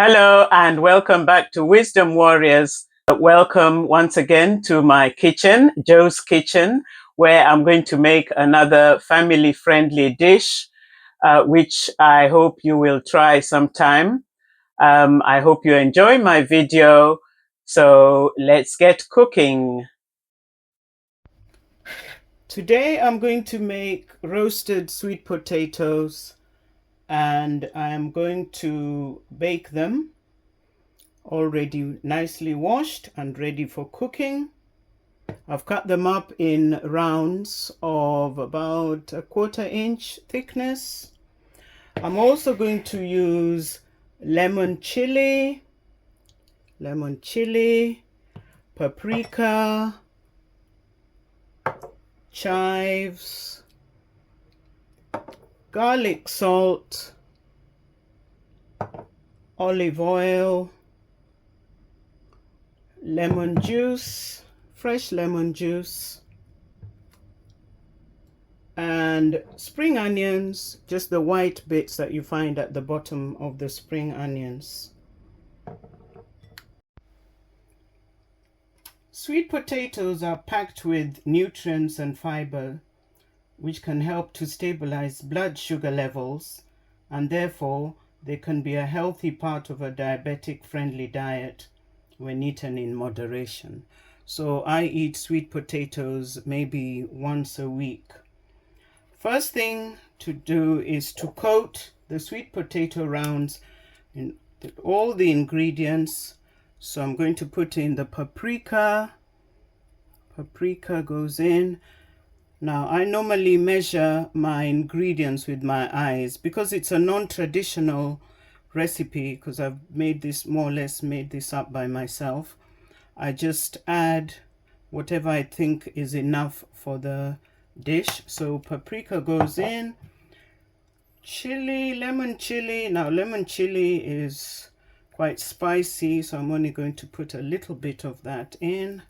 Hello and welcome back to Wisdom Warriors. Welcome once again to my kitchen, Joe's Kitchen, where I'm going to make another family-friendly dish, which I hope you will try sometime. I hope you enjoy my video. So let's get cooking. Today I'm going to make roasted sweet potatoes and I'm going to bake them, already nicely washed and ready for cooking. I've cut them up in rounds of about 1/4 inch thickness. I'm also going to use lemon chili, paprika, chives, garlic salt, olive oil, lemon juice, fresh lemon juice, and spring onions, just the white bits that you find at the bottom of the spring onions. Sweet potatoes are packed with nutrients and fiber, which can help to stabilize blood sugar levels, and therefore they can be a healthy part of a diabetic-friendly diet when eaten in moderation. So I eat sweet potatoes maybe once a week. First thing to do is to coat the sweet potato rounds in all the ingredients. So I'm going to put in the paprika. Paprika goes in. Now I normally measure my ingredients with my eyes because it's a non-traditional recipe, because I've made this more or less made this up by myself. I just add whatever I think is enough for the dish. So paprika goes in, chili, lemon chili. Now lemon chili is quite spicy, so I'm only going to put a little bit of that in.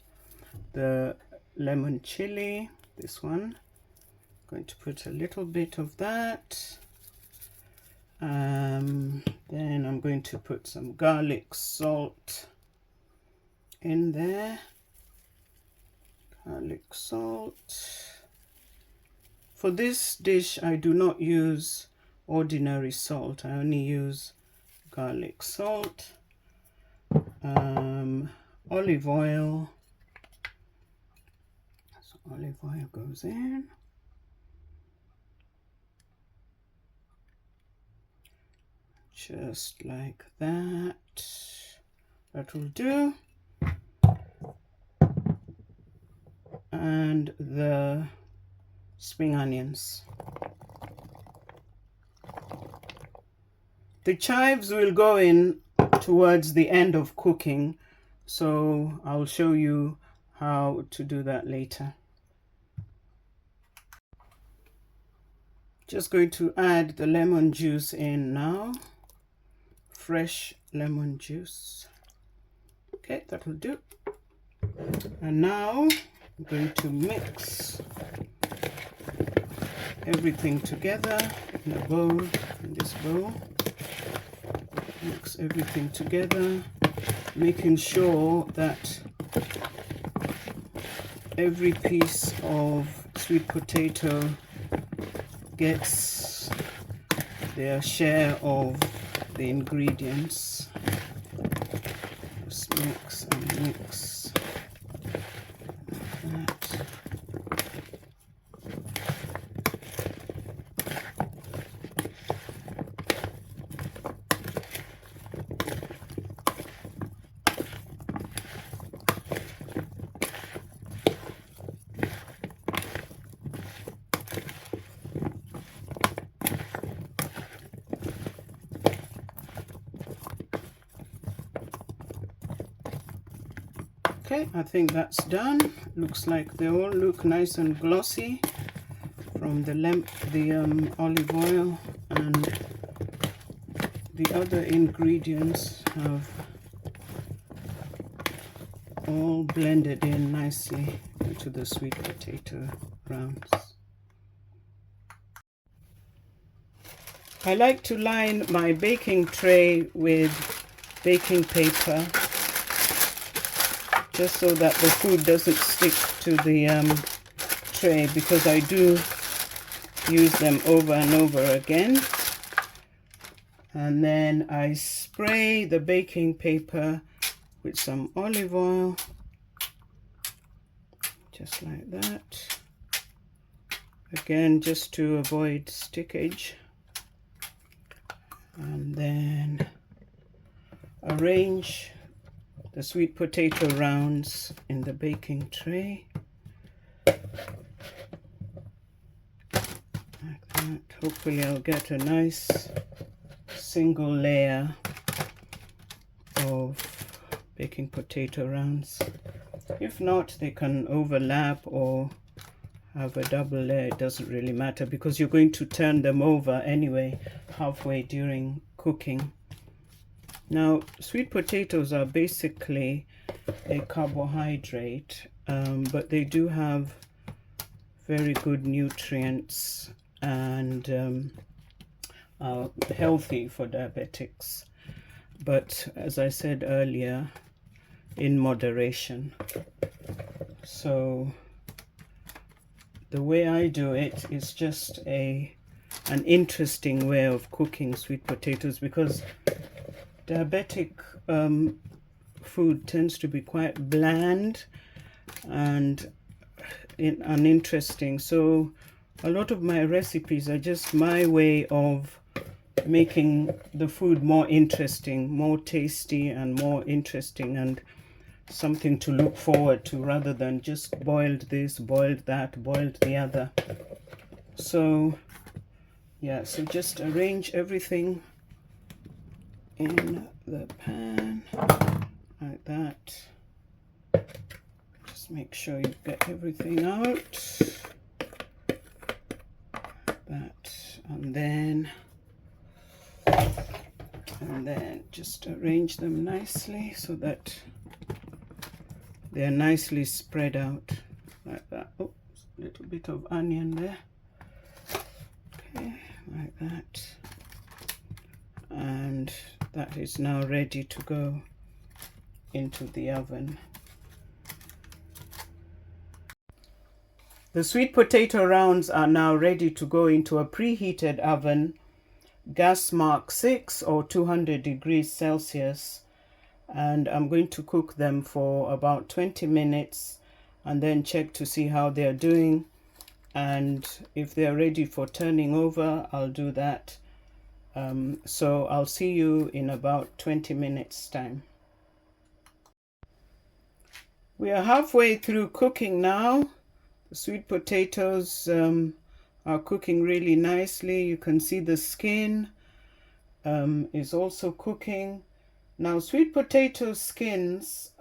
The lemon chili, this one, I'm going to put a little bit of that. Then I'm going to put some garlic salt in there. Garlic salt. For this dish, I do not use ordinary salt. I only use garlic salt. Olive oil. So olive oil goes in. Just like that. That will do. And the spring onions. The chives will go in towards the end of cooking, so I'll show you how to do that later. Just going to add the lemon juice in now. Fresh lemon juice. Okay, that will do. And now I'm going to mix everything together in a bowl, in this bowl. Mix everything together, making sure that every piece of sweet potato gets their share of the ingredients. Just mix and mix like that. Okay, I think that's done. Looks like they all look nice and glossy from the olive oil, and the other ingredients have all blended in nicely into the sweet potato rounds. I like to line my baking tray with baking paper, just so that the food doesn't stick to the tray, because I do use them over and over again. And then I spray the baking paper with some olive oil, just like that. Again, just to avoid stickage. And then arrange the sweet potato rounds in the baking tray. Like that. Hopefully I'll get a nice single layer of baking potato rounds. If not, they can overlap or have a double layer. It doesn't really matter, because you're going to turn them over anyway halfway during cooking. Now, sweet potatoes are basically a carbohydrate, but they do have very good nutrients and are healthy for diabetics, but as I said earlier, in moderation. So the way I do it is just an interesting way of cooking sweet potatoes, because diabetic food tends to be quite bland and uninteresting. So a lot of my recipes are just my way of making the food more interesting, more tasty and more interesting, and something to look forward to, rather than just boiled this, boiled that, boiled the other. So yeah, so just arrange everything in the pan like that. Just make sure you get everything out like that, and then just arrange them nicely so that they're nicely spread out like that. Oh, a little bit of onion there. Okay, like that. And that is now ready to go into the oven. The sweet potato rounds are now ready to go into a preheated oven, gas mark 6 or 200 degrees Celsius. And I'm going to cook them for about 20 minutes and then check to see how they're doing. And if they're ready for turning over, I'll do that. So I'll see you in about 20 minutes time. We are halfway through cooking now. The sweet potatoes are cooking really nicely. You can see the skin is also cooking. Now, sweet potato skins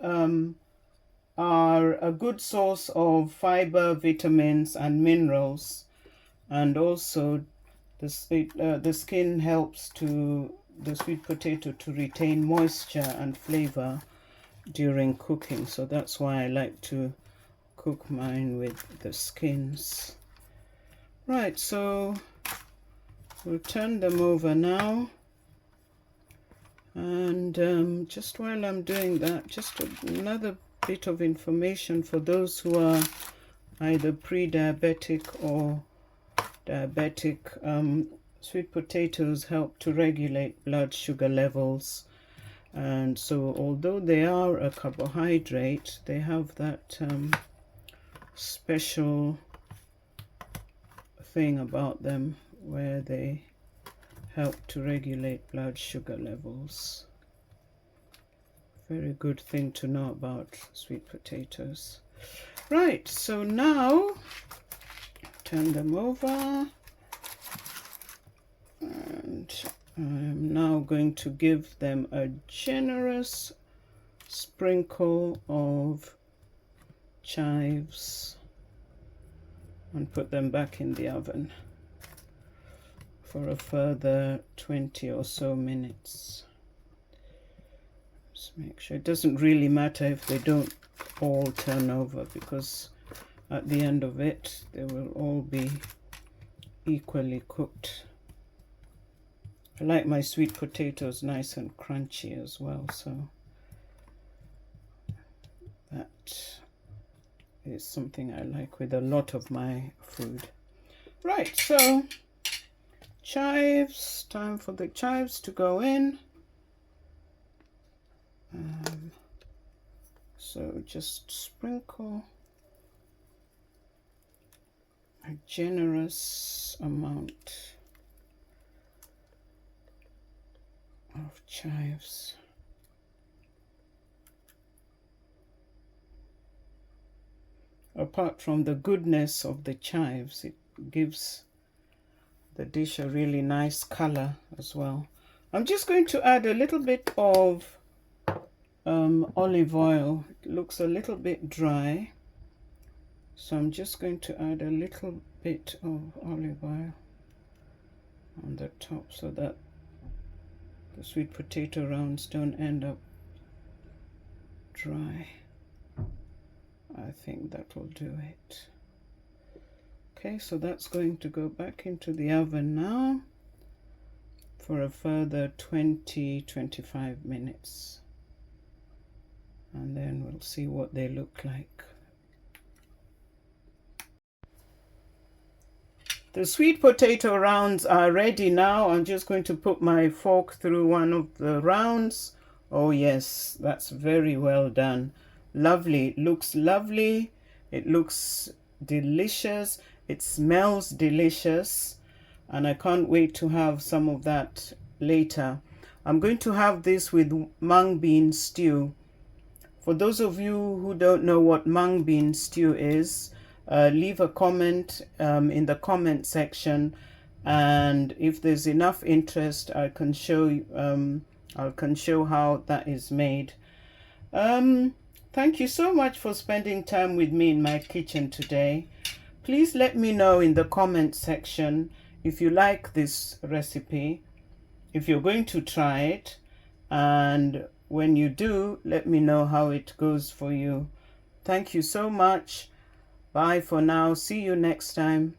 are a good source of fiber, vitamins, and minerals, and also the skin helps the sweet potato to retain moisture and flavor during cooking. So that's why I like to cook mine with the skins. Right, so we'll turn them over now. And just while I'm doing that, just another bit of information for those who are either pre-diabetic or diabetic. Sweet potatoes help to regulate blood sugar levels, and so although they are a carbohydrate, they have that special thing about them where they help to regulate blood sugar levels. Very good thing to know about sweet potatoes. Right, so now turn them over, and I'm now going to give them a generous sprinkle of chives and put them back in the oven for a further 20 or so minutes. Just make sure. It doesn't really matter if they don't all turn over, because at the end of it they will all be equally cooked. I like my sweet potatoes nice and crunchy as well, so that is something I like with a lot of my food. Right, so chives, time for the chives to go in. So just sprinkle a generous amount of chives. Apart from the goodness of the chives, it gives the dish a really nice color as well. I'm just going to add a little bit of olive oil. It looks a little bit dry, so I'm just going to add a little bit of olive oil on the top so that the sweet potato rounds don't end up dry. I think that will do it. Okay, so that's going to go back into the oven now for a further 20-25 minutes. And then we'll see what they look like. The sweet potato rounds are ready now. I'm just going to put my fork through one of the rounds. Oh yes, that's very well done. Lovely. It looks lovely. It looks delicious. It smells delicious. And I can't wait to have some of that later. I'm going to have this with mung bean stew. For those of you who don't know what mung bean stew is, leave a comment in the comment section, and if there's enough interest, I can show how that is made. Thank you so much for spending time with me in my kitchen today. Please let me know in the comment section if you like this recipe, if you're going to try it, and when you do, let me know how it goes for you. Thank you so much. Bye for now. See you next time.